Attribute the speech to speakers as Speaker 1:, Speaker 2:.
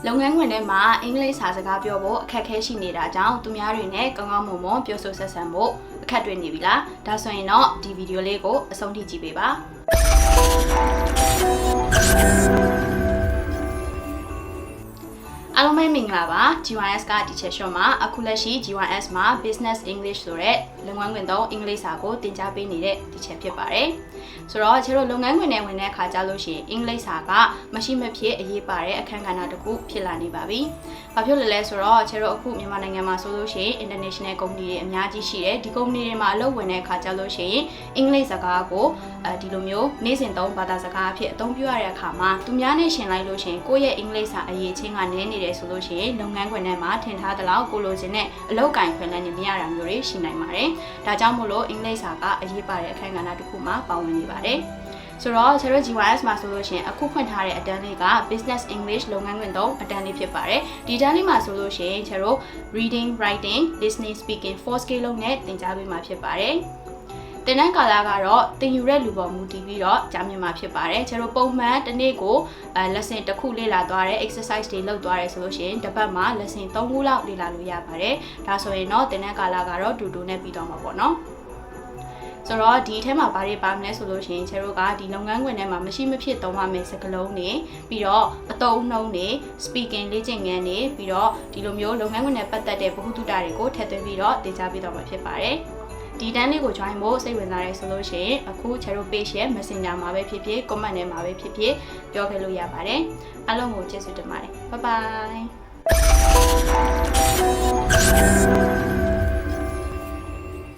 Speaker 1: လုပ်ငန်းခွင်ထဲမှာအင်္ဂလိပ်စာစကားပြောဖို့အခက်အခဲရှိနေတာကြောင့်သူများတွေနဲ့ကောင်းကောင်းမွန်မွန်ပြောဆိုဆက်ဆံဖို့အခက်တွေ့နေပြီလားဒါဆိုရင်တော့ဒီဗီဒီယိုလေးကိုအဆုံးထိကြည့်ပေးပါအားလုံးပဲမင်္ဂလာပါ GYS က Teacher Show မှာအခုလက်ရှိ GYS မှာ Business English ဆိုတဲ့လုပ်ငန်းခွင်သုံးအင်္ဂလိပ်စာကိုသင်ကြားပေးနေတဲ့ Teacher ဖြစ်ပါတယ်ဆိုတော့ကျွန်တော်လုပ်ငန်းခွင်ထဲဝင်တဲ့အခါကျလို့ရှိရင်အင်္ဂလိပ်စာကမရှိမဖြစ်အရေးပါတဲ့အခန်းကဏ္ဍတစ်ခုဖြစ်လာနေပါပြီ။ဘာဖြစ်လို့လဲဆိုတော့ကျွန်တော်အခုမြန်မာနိုင်ငံမှာဆိုလို့ရှိရင် international company တွေအများကြီးရှိတယ်။ဒီ company တွေမှာအလုပ်ဝင်တဲ့အခါကျလို့ရှိရင်အင်္ဂလိပ်စကားကိုဒီလိုမျိုးနေ့စဉ်သုံးဘာသာစကားအဖြစ်အသုံးပြုရတဲ့အခါမှာသူများနဲ့ရှင်လိုက်လို့ရှိရင်ကိုယ့်ရဲ့အင်္ဂလိပ်စာအရေးချင်းကနည်းနေတယ်ဆိုလို့ရှိရင်လုပ်ငန်းခွင်ထဲမှာထင်ထားသလောက်ကိုလိုချင်တဲ့အလုပ်ကင်ခွင့်လည်းမရတာမျိုးတွေရှိနိုင်ပါတယ်။ဒါကြောင့်မို့လို့အင်္ဂလိပ်စာကအရေးပါတဲ့အခန်းကဏ္ဍတစ်ခုမှာပါဝင်နေပါတယ်ဆိုတော့ကျွန်တော် GYS မှာဆိုလို့ရှိရင်အခုဖွင့်ထားတဲ့အတန်းလေးက Business English လုပ်ငန်းခွင်သုံးအတန်းလေးဖြစ်ပါတယ်ဒီတန်းလေးမှာဆိုလို့ရှိရင်ကျွန်တော် Reading, Writing, Listening, Speaking 4 skill လုံးနဲ့သင်ကြားပေးမှာဖြစ်ပါတယ်သင်တန်းကာလကတော့သင်ယူတဲ့လူပေါ်မူတည်ပြီးတော့ကြားမြင်မှာဖြစ်ပါတယ်ကျွန်တော်ပုံမှန်တစ်နေ့ကိုlesson တစ်ခုလေ့လာသွားတယ် exercise တွေလုပ်သွားတယ်ဆိုလို့ရှိရင်တစ်ပတ်မှာ lesson 3ခုလောက်လေ့လာလို့ရပါတယ်ဒါဆိုရင်တော့သင်တန်းကာလကတော့တူတူနဲ့ပြီးတော့မှာပေါ့နော်ဆိုတော့ဒီအထက်မှာဘာတွေပါမလဲဆိုလို့ရှိရင်ကျွန်တော်ကဒီလုပ်ငန်းခွင်ထဲမှာမရှိမဖြစ်သုံးရမယ့်စကားလုံးတွေပြီးတော့အသုံးအနှုန်းတွေ speaking လေ့ကျင့်ခန်းတွေပြီးတော့ဒီလိုမျိုးလုပ်ငန်းခွင်နဲ့ပတ်သက်တဲ့ဗဟုသုတတွေကိုထည့်သွင်းပြီးတော့သင်ကြားပေးတော့မှာဖြစ်ပါတယ်ဒီတန်းလေးကို join ဖို့စိတ်ဝင်စားရဲဆိုလို့ရှိရင်အခုကျွန်တော် page ရဲ့ messenger မှာပဲဖြစ်ဖြစ် comment ထဲမှာပဲဖြစ်ဖြစ်ပြောခဲ့လို့ရပါတယ်အားလုံးကိုကျေးဇူးတင်ပါတယ် bye bye